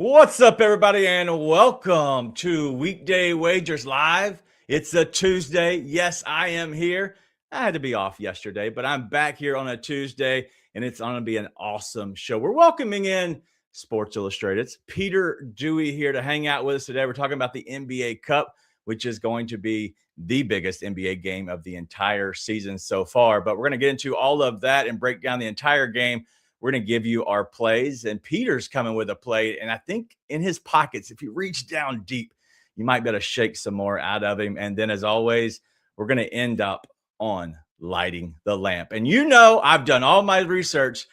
What's up, everybody, and welcome to Weekday Wagers Live. It's a Tuesday. Yes, I am here. I had to be off yesterday, but I'm back here on a Tuesday, and it's going to be an awesome show. We're welcoming in Sports Illustrated. It's Peter Dewey here to hang out with us today. We're talking about the NBA Cup, which is going to be the biggest NBA game of the entire season so far. But we're going to get into all of that and break down the entire game. We're going to give you our plays, and Peter's coming with a play. And I think in his pockets, if you reach down deep, you might be able to shake some more out of him. And then, as always, we're going to end up on lighting the lamp. And you know, I've done all my research.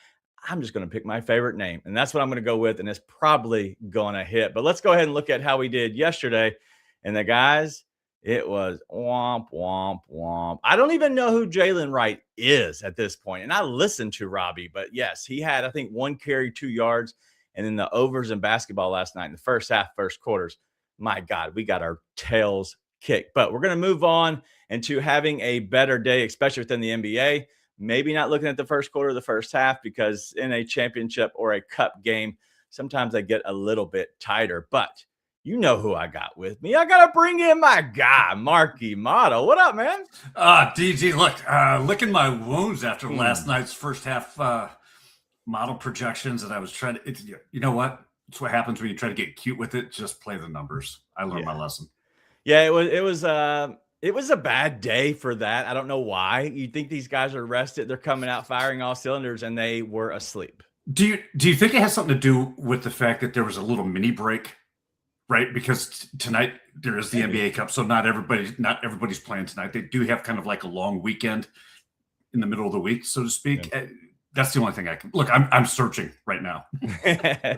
I'm just going to pick my favorite name, and that's what I'm going to go with. And it's probably going to hit. But let's go ahead and look at how we did yesterday. And the guys, it was womp, womp, womp. I don't even know who Jalen Wright is at this point. And I listened to Robbie, but yes, he had, I think, 1 carry, 2 yards. And then the overs in basketball last night in the first half, first quarters. My God, we got our tails kicked. But we're going to move on into having a better day, especially within the NBA. Maybe not looking at the first quarter of the first half, because in a championship or a cup game, sometimes they get a little bit tighter. But you know who I got with me. I got to bring in my guy, Marky Motto. What up, man? DG, look, licking my wounds after last night's first half model projections. And I was trying to, you know what? It's what happens when you try to get cute with it. Just play the numbers. I learned my lesson. Yeah, it was a bad day for that. I don't know why. You think these guys are rested. They're coming out firing all cylinders, and they were asleep. Do you think it has something to do with the fact that there was a little mini break? Right, because tonight there is the NBA Cup, so not everybody's playing tonight. They do have kind of like a long weekend in the middle of the week, so to speak. Yeah. That's the only thing I can look. I'm searching right now.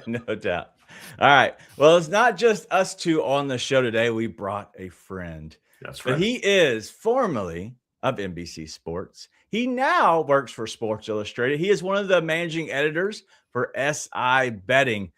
No doubt. All right. Well, it's not just us two on the show today. We brought a friend. That's right. But he is formerly of NBC Sports. He now works for Sports Illustrated. He is one of the managing editors for SI Betting.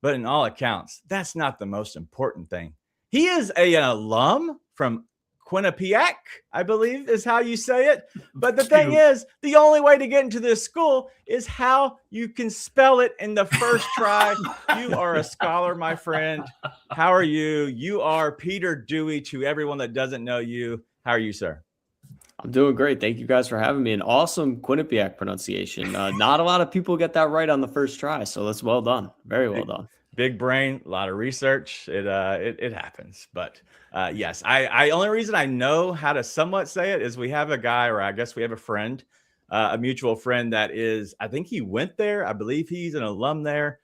But in all accounts, that's not the most important thing. He is an alum from Quinnipiac, I believe is how you say it. But the thing is, the only way to get into this school is how you can spell it in the first try. You are a scholar, my friend. How are you? You are Peter Dewey to everyone that doesn't know you. How are you, sir? I'm doing great. Thank you guys for having me. An awesome Quinnipiac pronunciation. Not a lot of people get that right on the first try, so that's well done. Very well done. Big brain, a lot of research. It happens. But yes, I only reason I know how to somewhat say it is we have a guy, or I guess we have a friend, a mutual friend that is, I think he went there. I believe he's an alum there.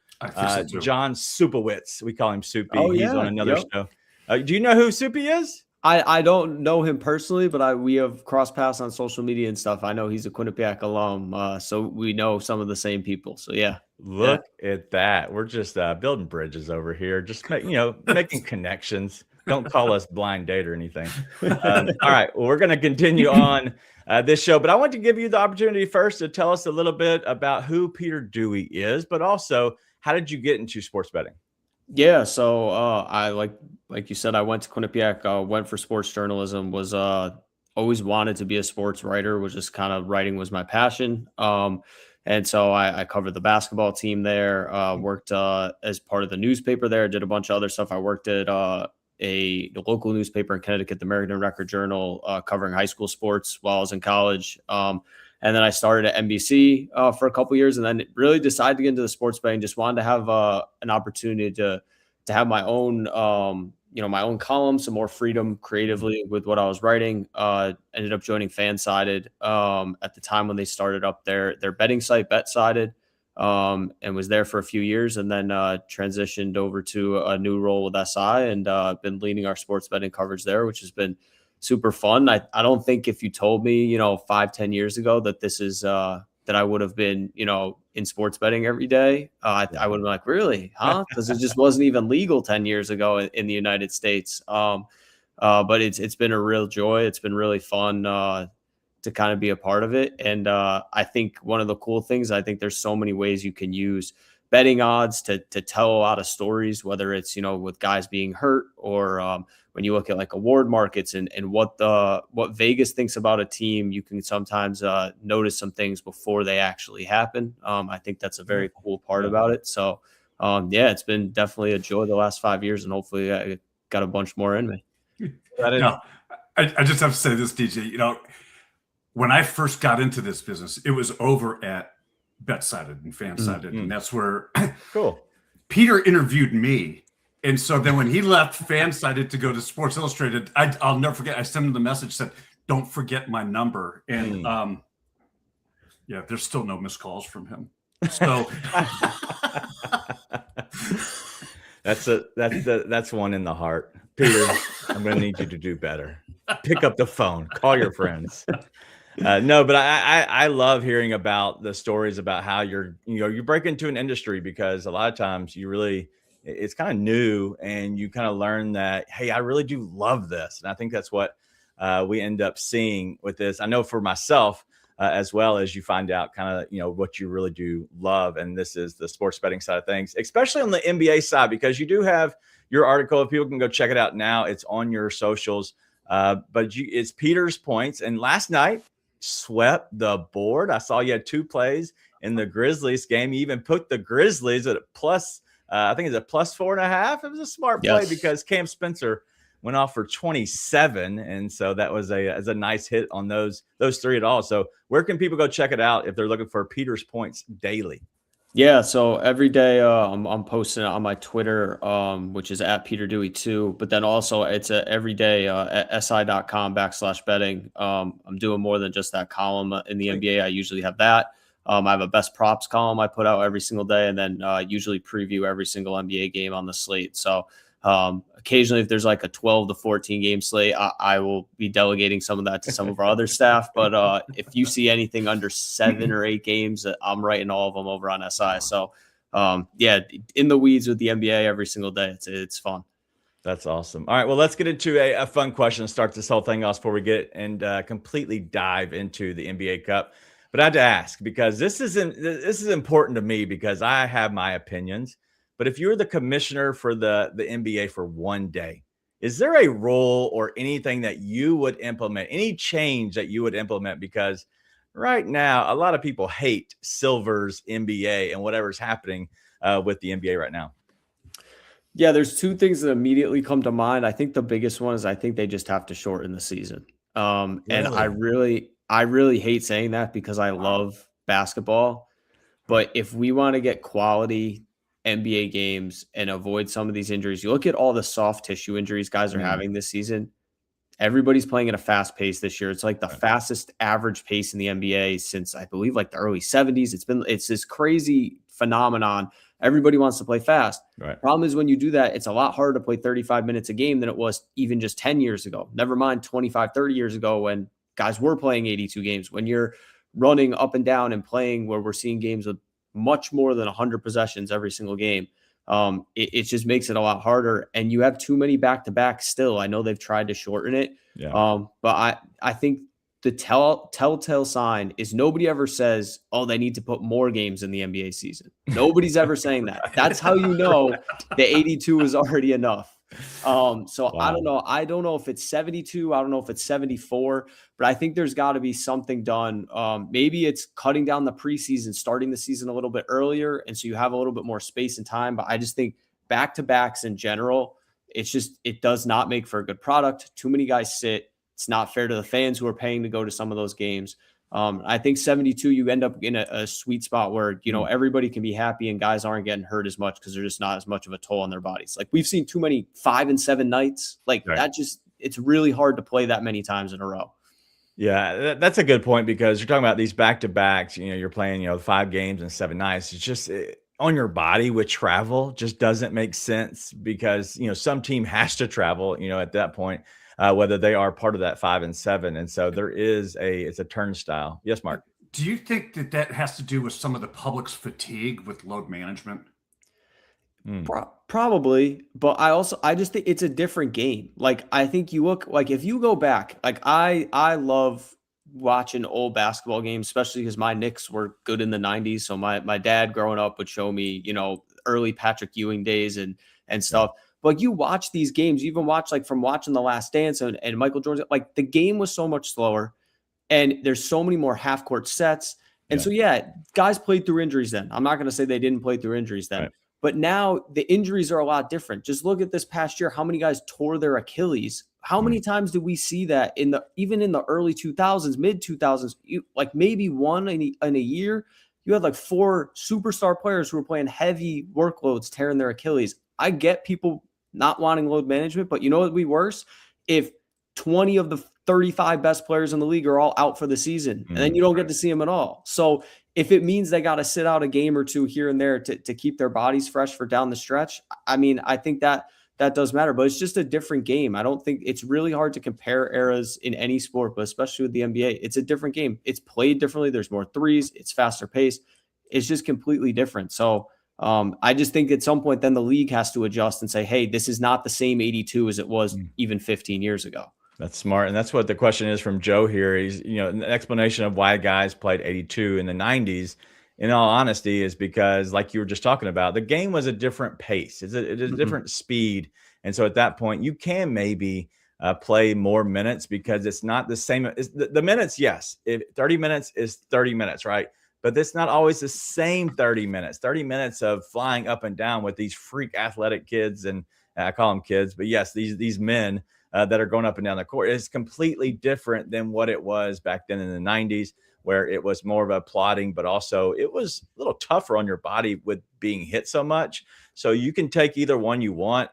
John Supowitz. We call him Soupy. Oh, he's on another show. Do you know who Soupy is? I don't know him personally, but we have crossed paths on social media and stuff. I know he's a Quinnipiac alum, so we know some of the same people. So yeah. Look at that. We're just building bridges over here, just making connections. Don't call us blind date or anything. All right, well, we're going to continue on this show, but I want to give you the opportunity first to tell us a little bit about who Peter Dewey is, but also how did you get into sports betting? Yeah, so I like you said, I went to Quinnipiac, went for sports journalism, was always wanted to be a sports writer, was just kind of writing was my passion. And so I covered the basketball team there, worked as part of the newspaper there, did a bunch of other stuff. I worked at a local newspaper in Connecticut, the American Record Journal, covering high school sports while I was in college. And then I started at NBC for a couple of years, and then really decided to get into the sports betting. Just wanted to have an opportunity to have my own, my own column, some more freedom creatively with what I was writing. Ended up joining Fansided at the time when they started up their betting site, BetSided, and was there for a few years, and then transitioned over to a new role with SI, and been leading our sports betting coverage there, which has been super fun. I don't think if you told me, 5-10 years ago that this is that I would have been, in sports betting every day, I would have been like, really, huh? Because it just wasn't even legal 10 years ago in the United States. But it's been a real joy. It's been really fun to kind of be a part of it. And I think one of the cool things, I think there's so many ways you can use betting odds to tell a lot of stories, whether it's, with guys being hurt or when you look at like award markets and what Vegas thinks about a team, you can sometimes notice some things before they actually happen. I think that's a very cool part about it. So yeah, it's been definitely a joy the last 5 years, and hopefully I got a bunch more in me. No, I just have to say this, DJ. When I first got into this business, it was over at BetSided and FanSided, and that's where Cool. Peter interviewed me. And so then when he left FanSided to go to Sports Illustrated, I'll never forget. I sent him the message, said, "Don't forget my number." And yeah, there's still no missed calls from him. So that's one in the heart. Peter, I'm going to need you to do better. Pick up the phone, call your friends. No, but I love hearing about the stories about how you break into an industry, because a lot of times it's kind of new, and you kind of learn that, hey, I really do love this. And I think that's what we end up seeing with this. I know for myself, as well, as you find out kind of, what you really do love. And this is the sports betting side of things, especially on the NBA side, because you do have your article. If people can go check it out now, it's on your socials. But it's Peter's points. And last night, swept the board. I saw you had 2 plays in the Grizzlies game. You even put the Grizzlies at a plus, I think it's a plus 4.5. It was a smart play because Cam Spencer went off for 27. And so that was a nice hit on those 3 at all. So where can people go check it out if they're looking for Peter's points daily? Yeah, so every day I'm posting it on my Twitter, which is at Peter Dewey 2. But then also it's every day at si.com/betting. I'm doing more than just that column in the NBA. I usually have that. I have a best props column I put out every single day, and then usually preview every single NBA game on the slate. So occasionally, if there's like a 12 to 14 game slate, I will be delegating some of that to some of our other staff. But if you see anything under 7 or 8 games, I'm writing all of them over on SI. So yeah, in the weeds with the NBA every single day. It's fun. That's awesome. All right, well, let's get into a fun question and start this whole thing off before we get and completely dive into the NBA Cup. But I had to ask, because this is important to me, because I have my opinions. But if you're the commissioner for the NBA for one day, is there a rule or anything that you would implement, any change that you would implement? Because right now, a lot of people hate Silver's NBA and whatever's happening with the NBA right now. Yeah, there's 2 things that immediately come to mind. I think the biggest one is I think they just have to shorten the season. And I really hate saying that, because I love basketball. But if we want to get quality NBA games and avoid some of these injuries, you look at all the soft tissue injuries guys are having this season. Everybody's playing at a fast pace this year. It's like the fastest average pace in the NBA since, I believe, like the early 70s. It's this crazy phenomenon. Everybody wants to play fast. Right. Problem is, when you do that, it's a lot harder to play 35 minutes a game than it was even just 10 years ago. Never mind 25, 30 years ago when guys were playing 82 games. When you're running up and down and playing where we're seeing games with much more than 100 possessions every single game, it just makes it a lot harder. And you have too many back-to-back still. I know they've tried to shorten it. Yeah. But I think the telltale sign is nobody ever says, oh, they need to put more games in the NBA season. Nobody's ever saying that. That's how you know the 82 is already enough. Wow. I don't know. I don't know if it's 72. I don't know if it's 74, but I think there's got to be something done. Maybe it's cutting down the preseason, starting the season a little bit earlier, and so you have a little bit more space and time. But I just think back-to-backs in general, it does not make for a good product. Too many guys sit. It's not fair to the fans who are paying to go to some of those games. I think 72, you end up in a sweet spot where, everybody can be happy and guys aren't getting hurt as much because they're just not as much of a toll on their bodies. Like, we've seen too many 5 and 7 nights. Like it's really hard to play that many times in a row. Yeah, that's a good point, because you're talking about these back-to-backs, you're playing, 5 games and 7 nights. It's just on your body with travel just doesn't make sense, because, some team has to travel, at that point. Whether they are part of that 5 and 7. And so it's a turnstile. Yes, Mark. Do you think that has to do with some of the public's fatigue with load management? Probably. But I just think it's a different game. Like, I think you look, like, if you go back, like, I love watching old basketball games, especially because my Knicks were good in the 90s. So my dad growing up would show me, early Patrick Ewing days and stuff. Yeah. But you watch these games, you even watch, like, from watching The Last Dance and Michael Jordan, like, the game was so much slower and there's so many more half-court sets. And so, guys played through injuries then. I'm not going to say they didn't play through injuries then. Right. But now the injuries are a lot different. Just look at this past year, how many guys tore their Achilles. How many times did we see that even in the early 2000s, mid 2000s, like maybe one in a year, you had like 4 superstar players who were playing heavy workloads, tearing their Achilles. I get people not wanting load management, but you know what would be worse? If 20 of the 35 best players in the league are all out for the season, and then you don't get to see them at all. So if it means they got to sit out a game or two here and there to keep their bodies fresh for down the stretch, I mean, I think that does matter, but it's just a different game. I don't think it's really hard to compare eras in any sport, but especially with the NBA, it's a different game. It's played differently. There's more threes. It's faster paced. It's just completely different. So I just think at some point then the league has to adjust and say, hey, this is not the same 82 as it was even 15 years ago. That's smart. And that's what the question is from Joe here. He's, an explanation of why guys played 82 in the 90s, in all honesty, is because, like you were just talking about, the game was a different pace. It's a different speed. And so at that point, you can maybe play more minutes because it's not the same. The minutes, yes. 30 minutes is 30 minutes, right? But it's not always the same 30 minutes. 30 minutes of flying up and down with these freak athletic kids, and I call them kids, but yes, these men that are going up and down the court is completely different than what it was back then in the 90s, where it was more of a plodding, but also it was a little tougher on your body with being hit so much. So you can take either one you want.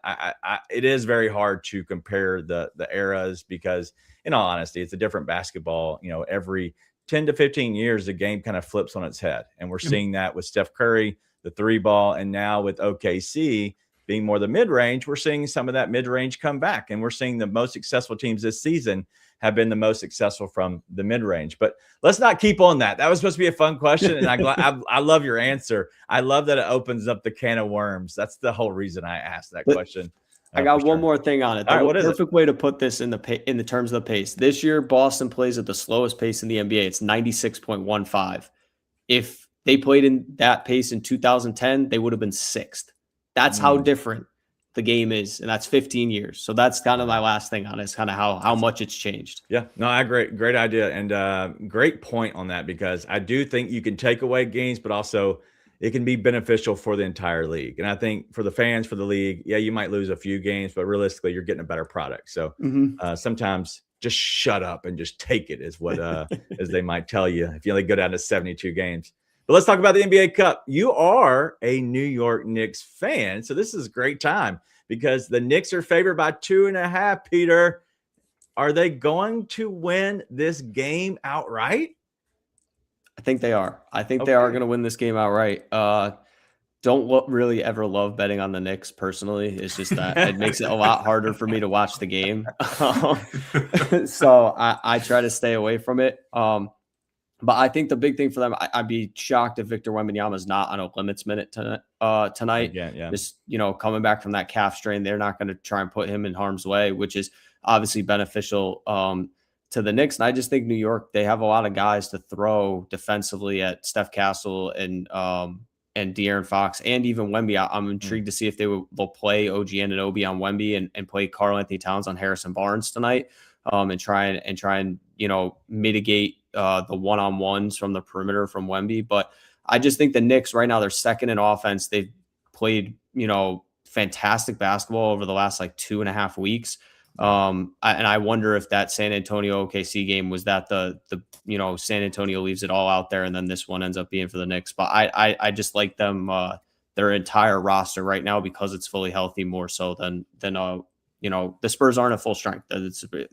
It is very hard to compare the eras because, in all honesty, it's a different basketball. Every 10 to 15 years, the game kind of flips on its head. And we're seeing that with Steph Curry, the 3-ball, and now with OKC being more the mid-range, we're seeing some of that mid-range come back. And we're seeing the most successful teams this season have been the most successful from the mid-range. But let's not keep on that. That was supposed to be a fun question, and I love your answer. I love that it opens up the can of worms. That's the whole reason I asked that question. I got one more thing on it. All right, the perfect way to put this in the terms of the pace. This year, Boston plays at the slowest pace in the NBA. It's 96.15. If they played in that pace in 2010, they would have been 6th. That's how different the game is, and that's 15 years. So that's kind of my last thing on it, is kind of how much it's changed. Yeah, no, I agree. Great idea, and great point on that, because I do think you can take away games, but also it can be beneficial for the entire league. And I think for the fans, for the league, yeah, you might lose a few games, but realistically, you're getting a better product. So sometimes just shut up and just take it, is what as they might tell you if you only go down to 72 games. But let's talk about the NBA Cup. You are a New York Knicks fan, so this is a great time because the Knicks are favored by 2.5, Peter. Are they going to win this game outright? I think they are. I think they are going to win this game outright. Don't really ever love betting on the Knicks personally. It's just that it makes it a lot harder for me to watch the game. So I try to stay away from it. But I think the big thing for them, I'd be shocked if Victor Wembanyama is not on a limits minute tonight. Again, yeah. Just, coming back from that calf strain, they're not going to try and put him in harm's way, which is obviously beneficial to the Knicks. And I just think New York, they have a lot of guys to throw defensively at Steph Castle and De'Aaron Fox and even Wemby. I'm intrigued to see if they'll play OG Anunoby on Wemby and play Karl Anthony Towns on Harrison Barnes tonight, and try and mitigate the one-on-ones from the perimeter from Wemby. But I just think the Knicks right now, they're second in offense. They've played fantastic basketball over the last 2.5 weeks. And I wonder if that San Antonio OKC game was that the San Antonio leaves it all out there, and then this one ends up being for the Knicks. But I just like them, their entire roster right now, because it's fully healthy, more so than the Spurs aren't at full strength.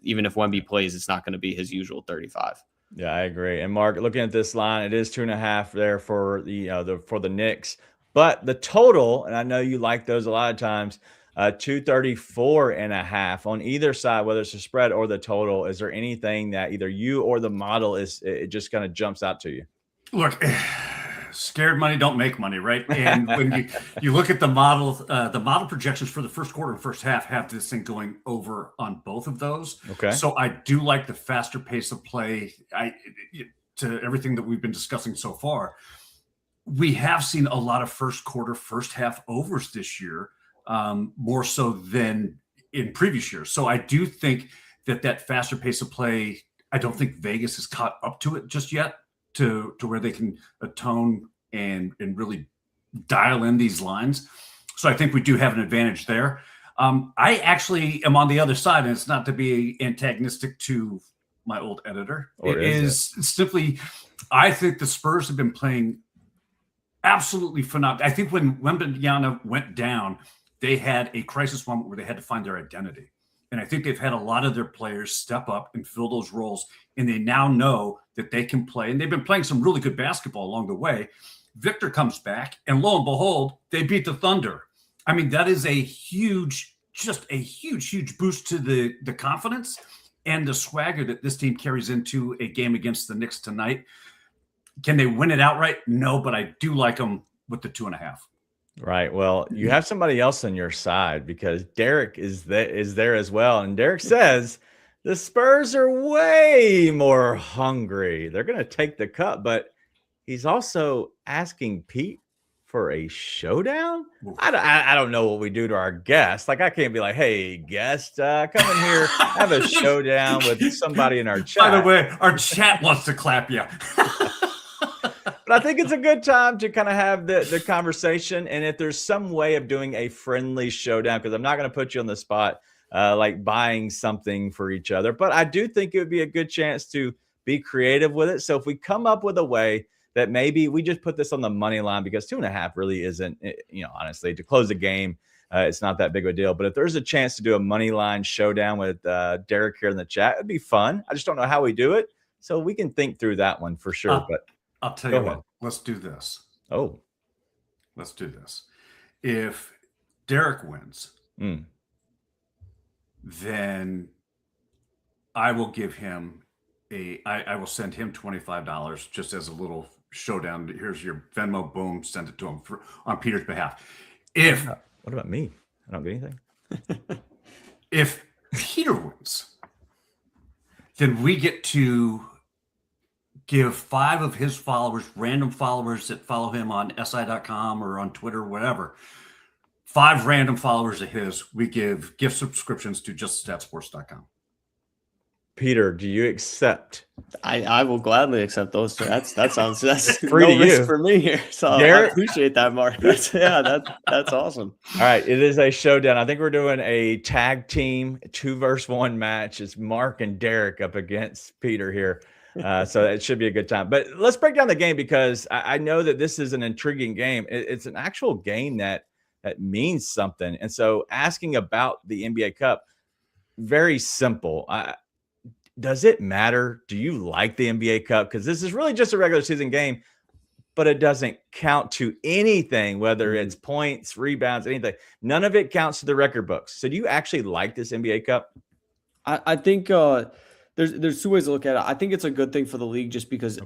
Even if Wemby plays, it's not going to be his usual 35. Yeah, I agree. And Mark, looking at this line, it is 2.5 there for the Knicks, but the total, and I know you like those a lot of times, 234.5 on either side, whether it's the spread or the total. Is there anything that either you or the model it just kind of jumps out to you? Look, scared money don't make money, right? And when you look at the model projections for the first quarter and first half have this thing going over on both of those. Okay. So I do like the faster pace of play. To everything that we've been discussing so far, we have seen a lot of first quarter, first half overs this year, more so than in previous years. So I do think that faster pace of play, I don't think Vegas has caught up to it just yet to where they can atone and really dial in these lines. So I think we do have an advantage there. I actually am on the other side, and it's not to be antagonistic to my old editor. Or it is simply, I think the Spurs have been playing absolutely phenomenal. I think when Wembanyama went down, they had a crisis moment where they had to find their identity. And I think they've had a lot of their players step up and fill those roles, and they now know that they can play. And they've been playing some really good basketball along the way. Victor comes back, and lo and behold, they beat the Thunder. I mean, that is just a huge boost to the confidence and the swagger that this team carries into a game against the Knicks tonight. Can they win it outright? No, but I do like them with the 2.5. Right. Well, you have somebody else on your side because Derek is there as well. And Derek says the Spurs are way more hungry. They're going to take the cup, but he's also asking Pete for a showdown. I don't know what we do to our guest. Like, I can't be like, hey, guest, come in here, have a showdown with somebody in our chat. By the way, our chat wants to clap you. But I think it's a good time to kind of have the conversation. And if there's some way of doing a friendly showdown, because I'm not going to put you on the spot, like buying something for each other, but I do think it would be a good chance to be creative with it. So if we come up with a way that maybe we just put this on the money line, because 2.5 really isn't, honestly, to close the game, it's not that big of a deal. But if there's a chance to do a money line showdown with Derek here in the chat, it'd be fun. I just don't know how we do it. So we can think through that one for sure. But I'll tell you what, let's do this. Oh, let's do this. If Derek wins, then I will give him I will send him $25 just as a little showdown. Here's your Venmo, boom, send it to him on Peter's behalf. What about me? I don't get anything. If Peter wins, then we get to give 5 of his followers, random followers that follow him on SI.com or on Twitter, whatever, 5 random followers of his, we give gift subscriptions to juststatsports.com. Peter, do you accept? I will gladly accept those two. That's free no to risk you for me here. So Garrett? I appreciate that, Mark. That's awesome. All right, it is a showdown. I think we're doing a tag team 2-versus-1 match. It's Mark and Derek up against Peter here. So it should be a good time. But let's break down the game, because I know that this is an intriguing game. It's an actual game that means something. And so asking about the NBA Cup, very simple. Does it matter? Do you like the NBA Cup? Because this is really just a regular season game, but it doesn't count to anything, whether it's points, rebounds, anything. None of it counts to the record books. So do you actually like this NBA Cup? I think there's 2 ways to look at it. I think it's a good thing for the league, just because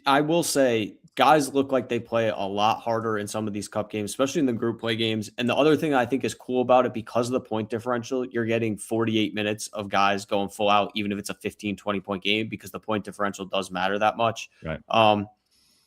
I will say guys look like they play a lot harder in some of these cup games, especially in the group play games. And the other thing I think is cool about it, because of the point differential, you're getting 48 minutes of guys going full out, even if it's a 15, 20-point game, because the point differential does matter that much. Right.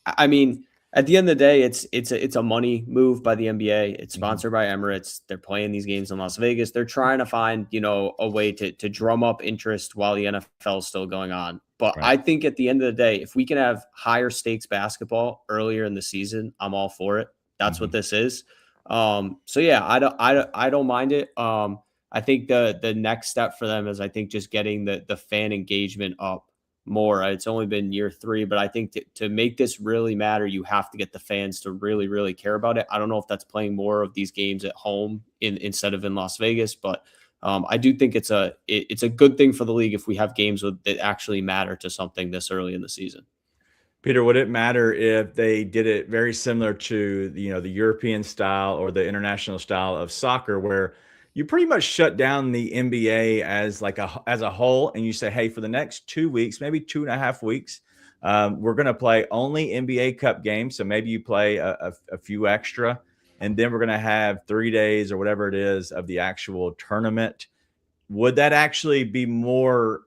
I mean, at the end of the day, it's a money move by the NBA. It's sponsored by Emirates. They're playing these games in Las Vegas. They're trying to find, a way to drum up interest while the NFL is still going on. But I think at the end of the day, if we can have higher stakes basketball earlier in the season, I'm all for it. That's what this is. So yeah, I don't mind it. I think the next step for them is, I think, just getting the fan engagement up more. It's only been year 3, but I think to make this really matter, you have to get the fans to really, really care about it. I don't know if that's playing more of these games at home instead of in Las Vegas, but I do think it's a good thing for the league if we have games that actually matter to something this early in the season. Peter, would it matter if they did it very similar to the European style or the international style of soccer, where you pretty much shut down the NBA as a whole, and you say, hey, for the next 2 weeks, maybe 2.5 weeks, we're going to play only NBA Cup games. So maybe you play a few extra, and then we're going to have 3 days or whatever it is of the actual tournament. Would that actually be more,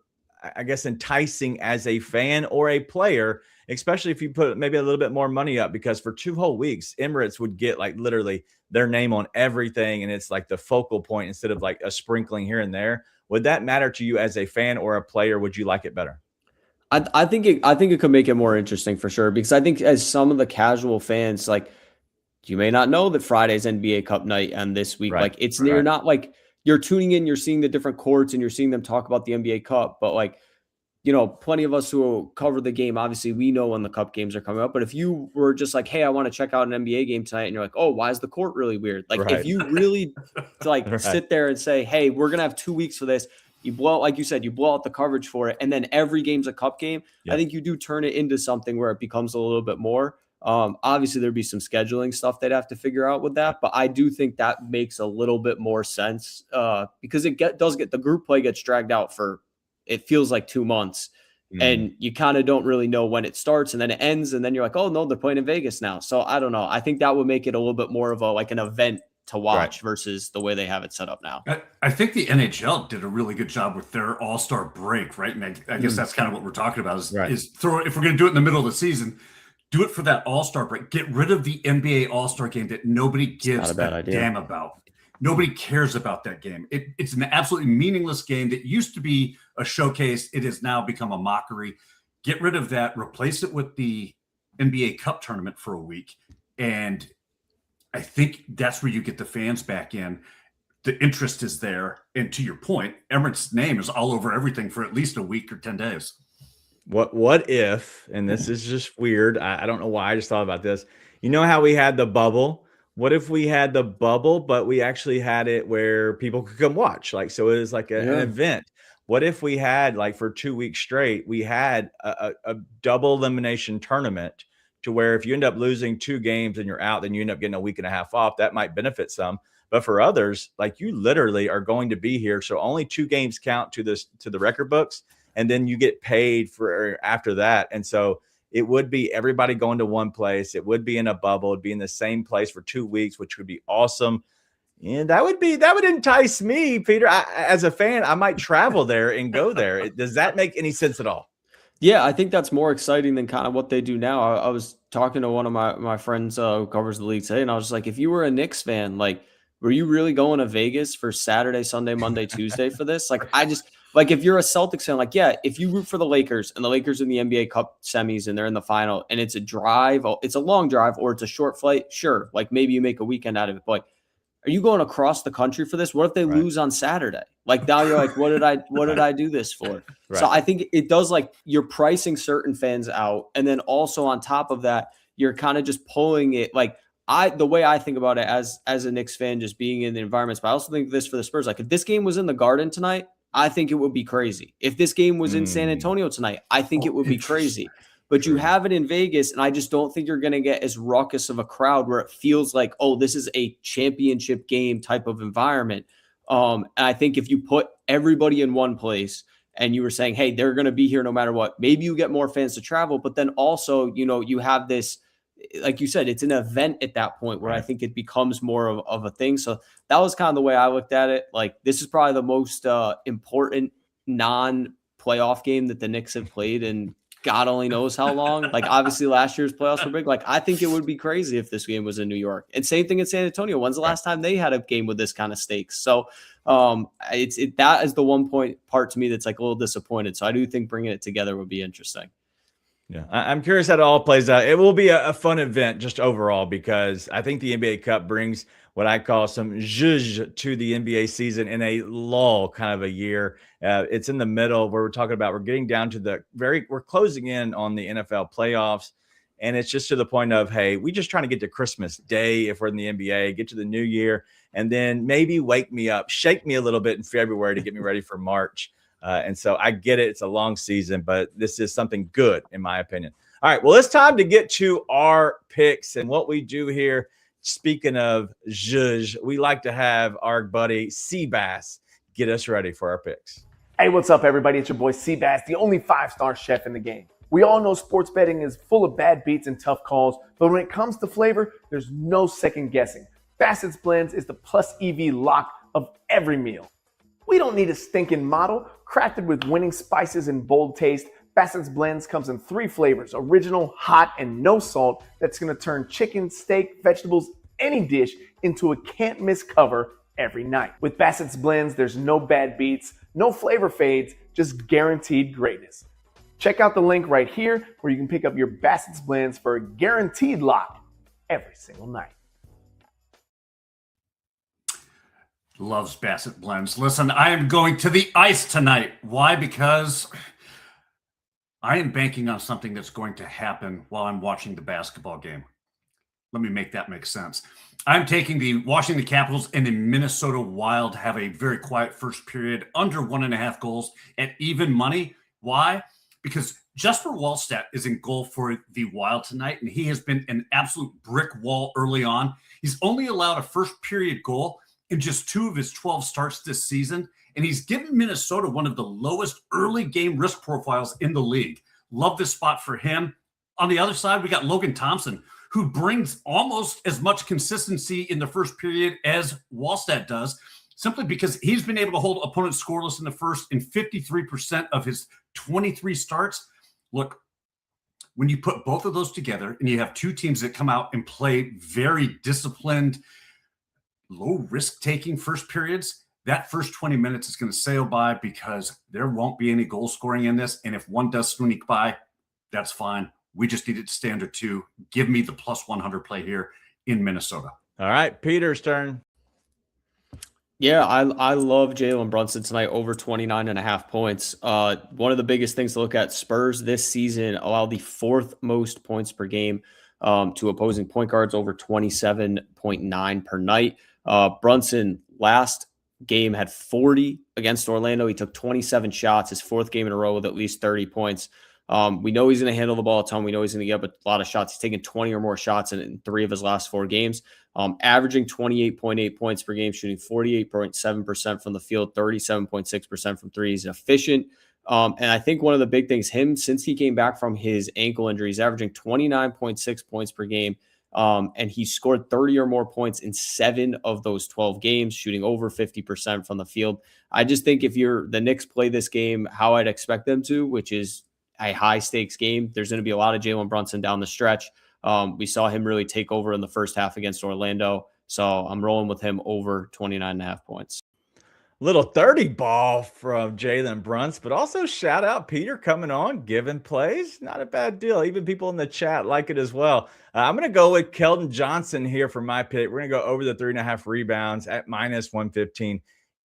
I guess, enticing as a fan or a player, especially if you put maybe a little bit more money up? Because for 2 whole weeks, Emirates would get literally their name on everything, and it's like the focal point instead of like a sprinkling here and there. Would that matter to you as a fan or a player? Would you like it better? I think it could make it more interesting for sure, because I think as some of the casual fans, you may not know that Friday's NBA Cup night and this week, Right. like you're not like you're tuning in, you're seeing the different courts and you're seeing them talk about the NBA Cup, but like, plenty of us who cover the game, obviously we know when the cup games are coming up. But if you were just like, hey, I want to check out an NBA game tonight, and you're like, oh, why is the court really weird? Like, Right. if you really sit there and say, hey, we're gonna have 2 weeks for this, you blow, like you said, you blow out the coverage for it, and then every game's a cup game. Yep. I think you do turn it into something where it becomes a little bit more. Obviously there'd be some scheduling stuff they'd have to figure out with that, but I do think that makes a little bit more sense because the group play gets dragged out for, it feels like 2 months. And you kind of don't really know when it starts and then it ends. And then you're like, oh no, they're playing in Vegas now. So I don't know. I think that would make it a little bit more of an event to watch versus the way they have it set up now. I think the NHL did a really good job with their all-star break, right? And I guess that's kind of what we're talking about is throw, if we're going to do it in the middle of the season, do it for that all-star break. Get rid of the NBA all-star game that nobody gives a damn about. Nobody cares about that game. It's an absolutely meaningless game that used to be a showcase. It has now become a mockery. Get rid of that. Replace it with the NBA Cup tournament for a week. And I think that's where you get the fans back in. The interest is there. And to your point, Emmert's name is all over everything for at least a week or 10 days. What if, and this is just weird, I don't know why I just thought about this. You know how we had the bubble? What if we had the bubble, but we actually had it where people could come watch? Like, so it was like an event. What if we had, like, for 2 weeks straight, we had a double elimination tournament to where if you end up losing 2 games and you're out, then you end up getting a week and a half off. That might benefit some. But for others, like, you literally are going to be here. So only 2 games count to the record books. And then you get paid for after that. And so it would be everybody going to one place. It would be in a bubble. It'd be in the same place for 2 weeks, which would be awesome. And that would entice me, Peter. As a fan, I might travel there and go there. Does that make any sense at all? Yeah, I think that's more exciting than kind of what they do now. I was talking to one of my friends who covers the league today, and I was just like, if you were a Knicks fan, like, were you really going to Vegas for Saturday, Sunday, Monday, Tuesday for this? Like, if you're a Celtics fan, like, yeah, if you root for the Lakers and the Lakers in the NBA Cup semis and they're in the final and it's a drive, it's a long drive or it's a short flight, sure, like maybe you make a weekend out of it. But like, are you going across the country for this? What if they lose on Saturday? Like, now you're like, what did I do this for? Right. So I think it does, like, you're pricing certain fans out. And then also on top of that, you're kind of just pulling it. Like, the way I think about it as a Knicks fan, just being in the environments, but I also think this for the Spurs. Like, if this game was in the Garden tonight, I think it would be crazy. If this game was in San Antonio tonight, I think it would be crazy. But you have it in Vegas, and I just don't think you're going to get as raucous of a crowd where it feels like, oh, this is a championship game type of environment. And I think if you put everybody in one place and you were saying, hey, they're going to be here no matter what, maybe you get more fans to travel. But then also, you have this, like you said, it's an event at that point where I think it becomes more of a thing. So that was kind of the way I looked at it. Like, this is probably the most important non-playoff game that the Knicks have played in God only knows how long. Like, obviously last year's playoffs were big. Like, I think it would be crazy if this game was in New York. And same thing in San Antonio. When's the last time they had a game with this kind of stakes? So that is the one part to me that's like a little disappointed. So I do think bringing it together would be interesting. Yeah, I'm curious how it all plays out. It will be a fun event just overall because I think the NBA Cup brings what I call some zhuzh to the NBA season in a lull kind of a year. It's in the middle where we're talking about we're getting down to we're closing in on the NFL playoffs. And it's just to the point of, hey, we just trying to get to Christmas Day if we're in the NBA, get to the new year, and then maybe wake me up, shake me a little bit in February to get me ready for March. And so I get it. It's a long season, but this is something good, in my opinion. All right. Well, it's time to get to our picks and what we do here. Speaking of zhuzh, we like to have our buddy Seabass get us ready for our picks. Hey, what's up, everybody? It's your boy Seabass, the only 5-star chef in the game. We all know sports betting is full of bad beats and tough calls, but when it comes to flavor, there's no second guessing. Bassett's Blends is the plus EV lock of every meal. We don't need a stinking model. Crafted with winning spices and bold taste, Bassett's Blends comes in 3 flavors, original, hot, and no salt, that's going to turn chicken, steak, vegetables, any dish into a can't-miss cover every night. With Bassett's Blends, there's no bad beats, no flavor fades, just guaranteed greatness. Check out the link right here where you can pick up your Bassett's Blends for a guaranteed lock every single night. Loves Bassett blends. Listen, I am going to the ice tonight. Why? Because I am banking on something that's going to happen while I'm watching the basketball game. Let me make that make sense. I'm taking the Washington Capitals and the Minnesota Wild have a very quiet first period, under 1.5 goals at even money. Why? Because Jesper Wallstedt is in goal for the Wild tonight, and he has been an absolute brick wall early on. He's only allowed a first period goal in just 2 of his 12 starts this season, and he's given Minnesota one of the lowest early game risk profiles in the league. Love this spot for him. On the other side, we got Logan Thompson, who brings almost as much consistency in the first period as Wallstedt does, simply because he's been able to hold opponents scoreless in the first in 53% of his 23 starts. Look, when you put both of those together and you have two teams that come out and play very disciplined, low risk-taking first periods, that first 20 minutes is going to sail by because there won't be any goal scoring in this. And if one does sneak by, that's fine. We just need it to stay under 2. Give me the plus 100 play here in Minnesota. All right, Peter's turn. Yeah, I love Jalen Brunson tonight, over 29.5 points. One of the biggest things to look at, Spurs this season allow the 4th most points per game to opposing point guards, over 27.9 per night. Brunson last game had 40 against Orlando. He took 27 shots, his 4th game in a row with at least 30 points. We know he's going to handle the ball a ton. We know he's going to get up a lot of shots. He's taken 20 or more shots in 3 of his last 4 games, averaging 28.8 points per game, shooting 48.7% from the field, 37.6% from 3. He's efficient. And I think one of the big things, him, since he came back from his ankle injury, he's averaging 29.6 points per game. And he scored 30 or more points in 7 of those 12 games, shooting over 50% from the field. I just think if the Knicks play this game how I'd expect them to, which is a high stakes game, there's going to be a lot of Jalen Brunson down the stretch. We saw him really take over in the first half against Orlando. So I'm rolling with him over 29.5 points. Little 30 ball from Jalen Brunson, but also shout out Peter coming on, giving plays. Not a bad deal. Even people in the chat like it as well. I'm going to go with Keldon Johnson here for my pick. We're going to go over the 3.5 rebounds at minus 115.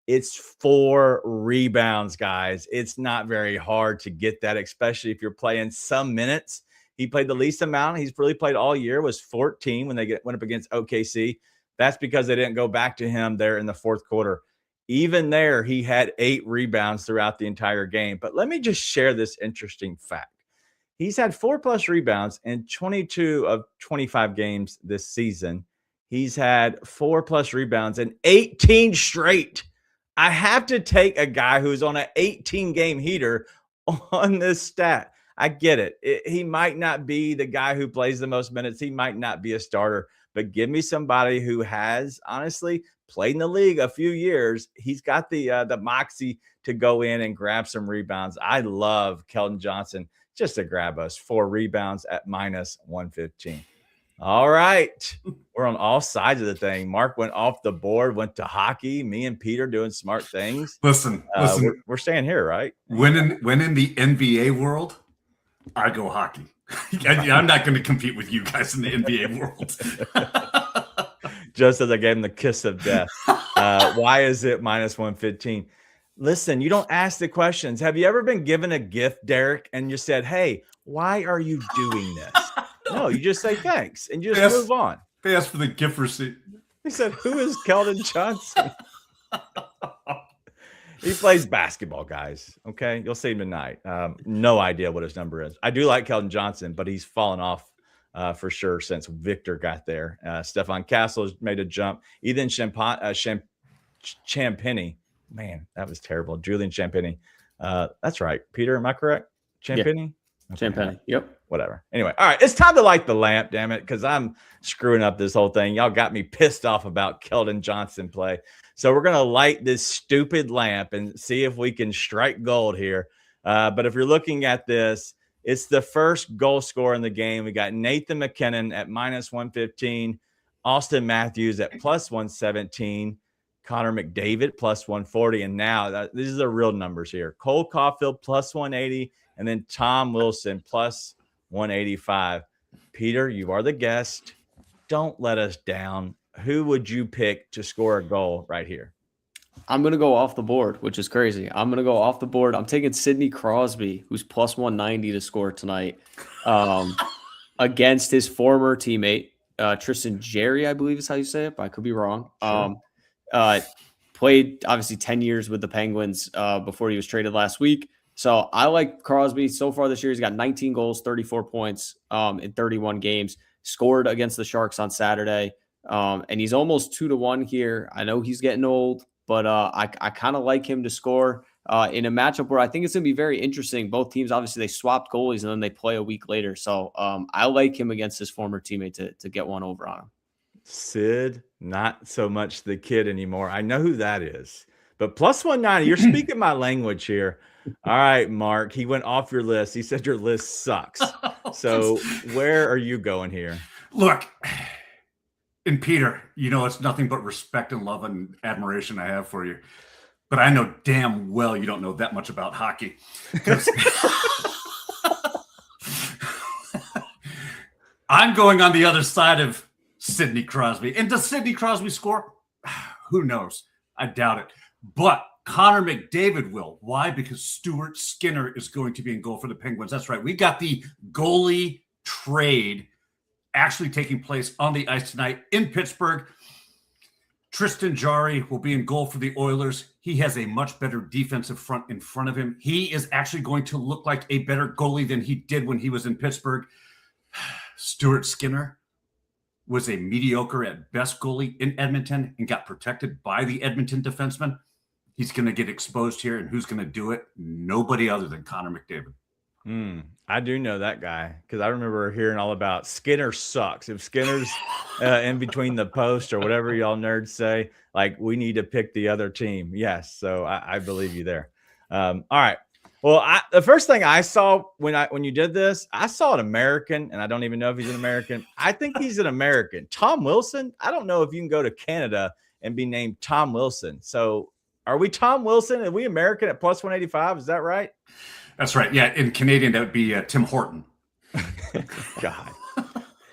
It's 4 rebounds, guys. It's not very hard to get that, especially if you're playing some minutes. He played the least amount he's really played all year, was 14 when they went up against OKC. That's because they didn't go back to him there in the 4th quarter. Even there, he had 8 rebounds throughout the entire game. But let me just share this interesting fact. He's had 4+ rebounds in 22 of 25 games this season. He's had 4+ rebounds in 18 straight. I have to take a guy who's on an 18-game heater on this stat. I get it. He might not be the guy who plays the most minutes. He might not be a starter, but give me somebody who has, honestly, played in the league a few years. He's got the moxie to go in and grab some rebounds. I love Keldon Johnson just to grab us 4 rebounds at minus 115. All right. We're on all sides of the thing. Mark went off the board, went to hockey. Me and Peter doing smart things. Listen. We're staying here, right? When in the NBA world, I go hockey. I'm not going to compete with you guys in the NBA world. Just as I gave him the kiss of death. Why is it minus 115? Listen, you don't ask the questions. Have you ever been given a gift, Derek, and you said, hey, why are you doing this? No, you just say thanks and you just move on. They asked for the gift receipt. He said, who is Keldon Johnson? He plays basketball, guys. Okay, you'll see him tonight. No idea what his number is. I do like Keldon Johnson, but he's fallen off for sure since Victor got there. Stefan Castle has made a jump. Ethan Champagny. Man, that was terrible. Julian Champagny. That's right. Peter, am I correct? Champagny? Yeah. Okay. Champagny. Yep. Whatever. Anyway, all right. It's time to light the lamp, damn it, because I'm screwing up this whole thing. Y'all got me pissed off about Keldon Johnson play. So we're going to light this stupid lamp and see if we can strike gold here. But if you're looking at this, it's the first goal scorer in the game. We got Nathan McKinnon at minus 115, Austin Matthews at plus 117, Connor McDavid plus 140. And now these are the real numbers here. Cole Caulfield plus 180, and then Tom Wilson plus 185. Peter, you are the guest. Don't let us down. Who would you pick to score a goal right here? I'm going to go off the board, which is crazy. I'm going to go off the board. I'm taking Sidney Crosby, who's plus 190 to score tonight, against his former teammate, Tristan Jerry, I believe is how you say it, but I could be wrong. Sure. Played obviously 10 years with the Penguins before he was traded last week. So I like Crosby so far this year. He's got 19 goals, 34 points in 31 games, scored against the Sharks on Saturday. And he's almost 2-1 here. I know he's getting old, but I kind of like him to score in a matchup where I think it's going to be very interesting. Both teams, obviously, they swapped goalies and then they play a week later. So I like him against his former teammate to get one over on him. Sid, not so much the kid anymore. I know who that is. But plus 190, you're speaking my language here. All right, Mark, he went off your list. He said your list sucks. So where are you going here? Look, and Peter, it's nothing but respect and love and admiration I have for you. But I know damn well you don't know that much about hockey. I'm going on the other side of Sidney Crosby. And does Sidney Crosby score? Who knows? I doubt it. But Connor McDavid will. Why? Because Stuart Skinner is going to be in goal for the Penguins. That's right. We got the goalie trade actually taking place on the ice tonight in Pittsburgh. Tristan Jarry will be in goal for the Oilers. He has a much better defensive front in front of him. He is actually going to look like a better goalie than he did when he was in Pittsburgh. Stuart Skinner was a mediocre at best goalie in Edmonton and got protected by the Edmonton defenseman. He's going to get exposed here, and who's going to do it? Nobody other than Connor McDavid. I do know that guy because I remember hearing all about Skinner sucks. If Skinner's in between the post or whatever y'all nerds say, like we need to pick the other team. Yes, so I believe you there. All right. Well, the first thing I saw when you did this, I saw an American, and I don't even know if he's an American. I think he's an American. Tom Wilson. I don't know if you can go to Canada and be named Tom Wilson. So are we Tom Wilson? Are we American at plus 185? Is that right? That's right. Yeah, in Canadian, that would be Tim Horton. God.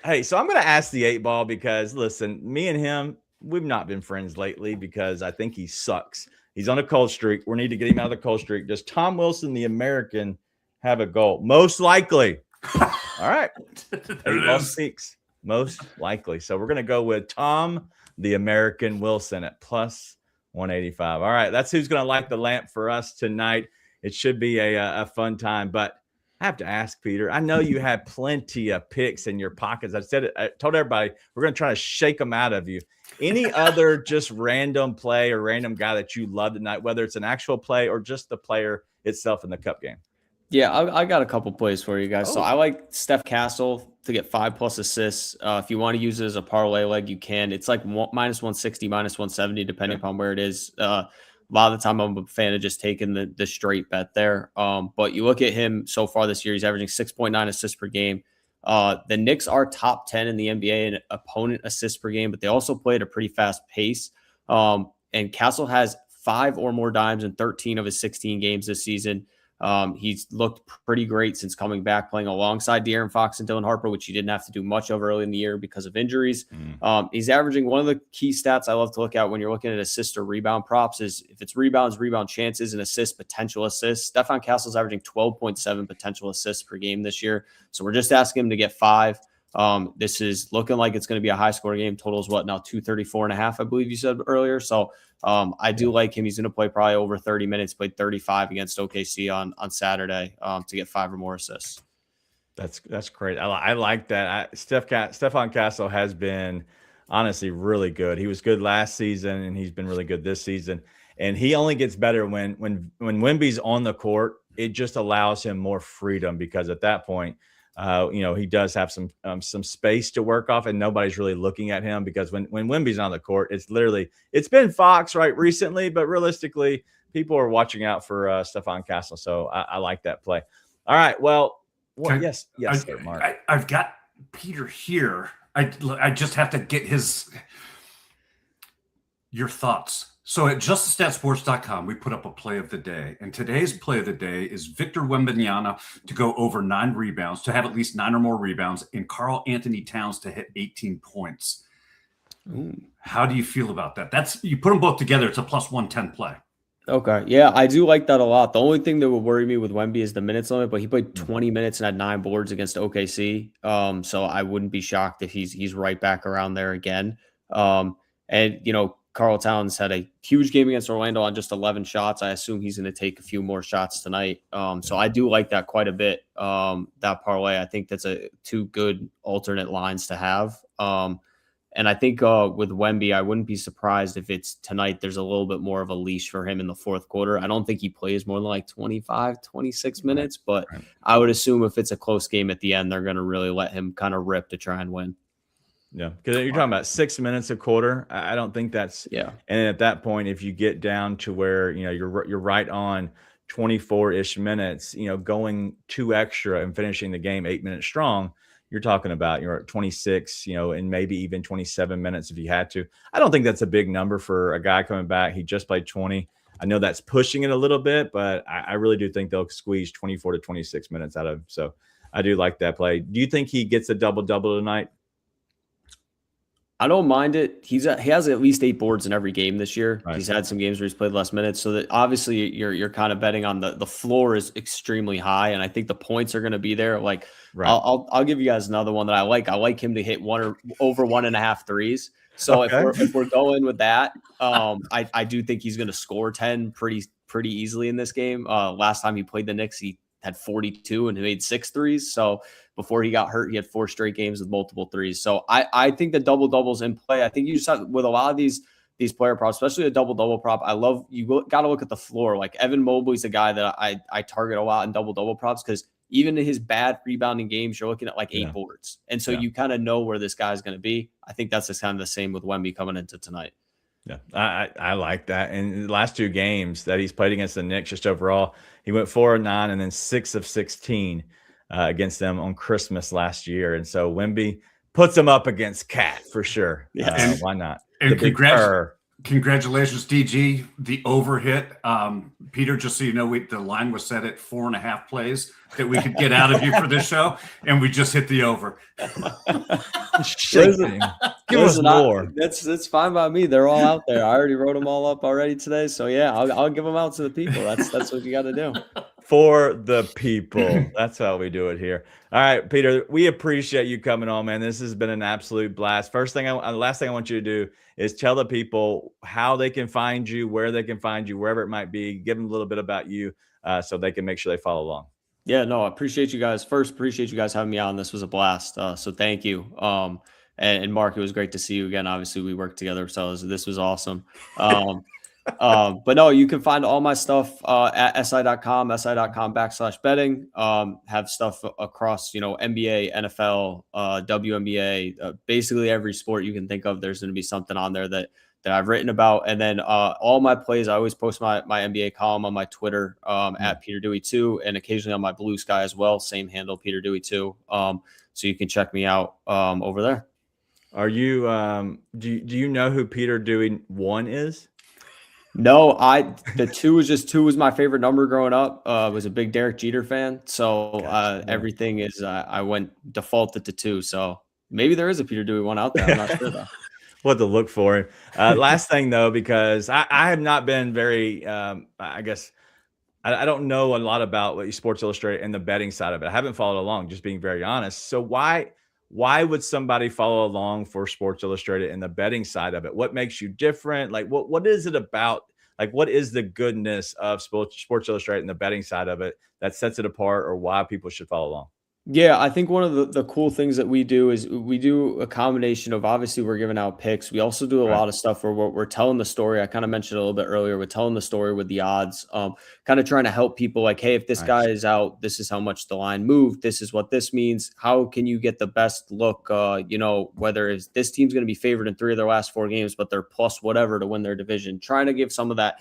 Hey, so I'm going to ask the 8-ball because, listen, me and him, we've not been friends lately because I think he sucks. He's on a cold streak. We need to get him out of the cold streak. Does Tom Wilson, the American, have a goal? Most likely. All right. 8-ball speaks. Most likely. So we're going to go with Tom, the American Wilson at plus 185. All right. That's who's going to light the lamp for us tonight. It should be a fun time, but I have to ask, Peter, I know you had plenty of picks in your pockets. I told everybody we're going to try to shake them out of you. Any other just random play or random guy that you love tonight, whether it's an actual play or just the player itself in the cup game? Yeah, I got a couple plays for you guys. So I like Steph Castle to get 5+ assists. If you want to use it as a parlay leg, you can. It's like minus 160, minus 170, depending upon where it is. A lot of the time, I'm a fan of just taking the straight bet there. But you look at him so far this year, he's averaging 6.9 assists per game. The Knicks are top 10 in the NBA in opponent assists per game, but they also play at a pretty fast pace. And Castle has 5 or more dimes in 13 of his 16 games this season. He's looked pretty great since coming back, playing alongside De'Aaron Fox and Dylan Harper, which he didn't have to do much of early in the year because of injuries. He's averaging, one of the key stats I love to look at when you're looking at assist or rebound props is if it's rebounds, rebound chances, and assists, potential assists. Stephon Castle's averaging 12.7 potential assists per game this year. So we're just asking him to get 5. This is looking like it's going to be a high scoring game. Totals what now? 234.5, I believe you said earlier. So I do like him. He's going to play probably over 30 minutes, played 35 against OKC on Saturday to get 5 or more assists. That's great. I like that. Stephon Castle has been honestly really good. He was good last season and he's been really good this season. And he only gets better when Wemby's on the court. It just allows him more freedom because at that point, he does have some space to work off and nobody's really looking at him because when Wemby's on the court, it's been Fox right recently, but realistically people are watching out for Stephon Castle. So I like that play. All right. Well, yes, sir, Mark. I've got Peter here. I just have to get your thoughts. So at justthestatsports.com, we put up a play of the day. And today's play of the day is Victor Wembanyama to go over 9 rebounds, to have at least 9 or more rebounds, and Karl Anthony Towns to hit 18 points. Ooh. How do you feel about that? You put them both together, it's a plus 110 play. Okay. Yeah, I do like that a lot. The only thing that would worry me with Wemby is the minutes limit, but he played 20 minutes and had 9 boards against OKC. So I wouldn't be shocked if he's right back around there again. And Karl Towns had a huge game against Orlando on just 11 shots. I assume he's going to take a few more shots tonight. So I do like that quite a bit. That parlay, I think that's two good alternate lines to have. And I think with Wemby, I wouldn't be surprised if it's tonight. There's a little bit more of a leash for him in the fourth quarter. I don't think he plays more than like 25, 26 minutes, but I would assume if it's a close game at the end, they're going to really let him kind of rip to try and win. Yeah, because you're talking about 6 minutes a quarter. I don't think that's And at that point, if you get down to where you're right on 24-ish minutes, going 2 extra and finishing the game 8 minutes strong, you're talking about you're at 26, and maybe even 27 minutes if you had to. I don't think that's a big number for a guy coming back. He just played 20. I know that's pushing it a little bit, but I really do think they'll squeeze 24 to 26 minutes out of him. So I do like that play. Do you think he gets a double-double tonight? I don't mind it. He has at least 8 boards in every game this year. Right. He's had some games where he's played less minutes, so that obviously you're kind of betting on the floor is extremely high, and I think the points are going to be there. Like I'll give you guys another one that I like. I like him to hit one or over 1.5 threes. So if we're going with that, I do think he's going to score 10 pretty easily in this game. Last time he played the Knicks, he had 42 and he made 6 threes. So before he got hurt, he had 4 straight games with multiple threes. So I think the double-double's in play. I think you just have, with a lot of these player props, especially a double-double prop, you got to look at the floor. Like Evan Mobley's a guy that I target a lot in double-double props because even in his bad rebounding games, you're looking at like 8 boards. And so you kind of know where this guy's going to be. I think that's just kind of the same with Wemby coming into tonight. Yeah, I like that. And the last 2 games that he's played against the Knicks, just overall, he went 4 of 9 and then 6 of 16 against them on Christmas last year. And so Wemby puts him up against Cat for sure. Yeah, why not? And congratulations, DG. The over hit. Peter, just so you know, the line was set at 4.5 plays that we could get out of you for this show, and we just hit the over. Give us more. That's fine by me. They're all out there. I already wrote them all up already today. So yeah, I'll give them out to the people. That's what you got to do. For the people. That's how we do it here. All right, Peter, we appreciate you coming on, man. This has been an absolute blast. Last thing I want you to do is tell the people how they can find you, where they can find you, wherever it might be. Give them a little bit about you so they can make sure they follow along. Yeah, no, I appreciate you guys. First, appreciate you guys having me on. This was a blast. So thank you. And Mark, it was great to see you again. Obviously, we worked together, so this was awesome. But no, you can find all my stuff at si.com/betting. Have stuff across, NBA, NFL, WNBA, basically every sport you can think of. There's going to be something on there that I've written about. And then all my plays, I always post my NBA column on my Twitter at Peter Dewey 2, and occasionally on my Blue Sky as well. Same handle, Peter Dewey 2. So you can check me out over there. Are you do you know who Peter Dewey 1 is? No, the 2 was my favorite number growing up. Was a big Derek Jeter fan. So everything is I went defaulted to 2. So maybe there is a Peter Dewey 1 out there. I'm not sure though. What to look for. Last thing though, because I have not been very I guess I don't know a lot about Sports Illustrated and the betting side of it. I haven't followed along, just being very honest. So why would somebody follow along for Sports Illustrated and the betting side of it? What makes you different? Like what is it about? Like what is the goodness of Sports Illustrated and the betting side of it that sets it apart, or why people should follow along? Yeah, I think one of the cool things that we do is we do a combination of, obviously we're giving out picks. We also do a lot of stuff where we're telling the story. I kind of mentioned a little bit earlier, we're telling the story with the odds, kind of trying to help people like, hey, if this guy is out, this is how much the line moved. This is what this means. How can you get the best look, whether it's this team's going to be favored in 3 of their last 4 games, but they're plus whatever to win their division, trying to give some of that,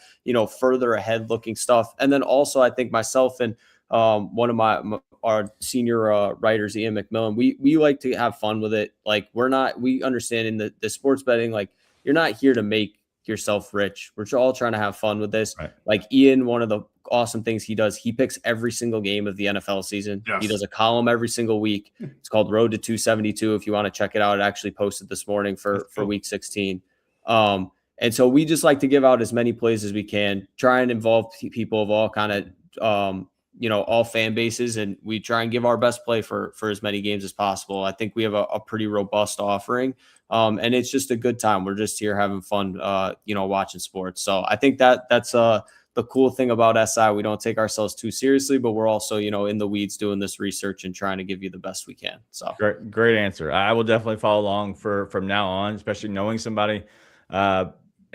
further ahead looking stuff. And then also I think myself and one of our senior writers, Ian McMillan, we like to have fun with it. Like we understand in the sports betting, like you're not here to make yourself rich. We're all trying to have fun with this. Right. Like Ian, one of the awesome things he does. He picks every single game of the NFL season. Yes. He does a column every single week. It's called Road to 272. If you want to check it out, it actually posted this morning for week 16. And so we just like to give out as many plays as we can, try and involve people of all kind of, all fan bases, and we try and give our best play for as many games as possible. I think we have a pretty robust offering, and it's just a good time. We're just here having fun, watching sports. So I think that's the cool thing about SI. We don't take ourselves too seriously, but we're also, in the weeds doing this research and trying to give you the best we can. So great answer. I will definitely follow along from now on, especially knowing somebody.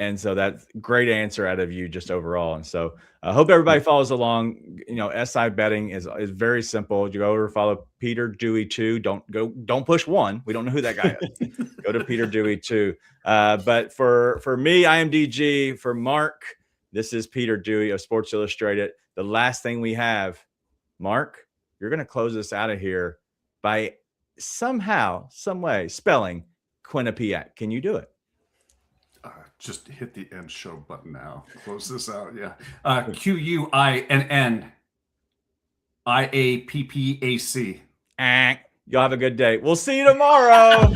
And so that's great answer out of you just overall. And so I hope everybody follows along. SI betting is very simple. You go over, follow Peter Dewey 2. Don't push 1. We don't know who that guy is. Go to Peter Dewey 2. But for me, I am DG. For Mark, this is Peter Dewey of Sports Illustrated. The last thing we have, Mark, you're going to close us out of here by somehow, some way spelling Quinnipiac. Can you do it? Just hit the end show button now. Close this out. Yeah. QUINNIAPPAC. Y'all have a good day. We'll see you tomorrow.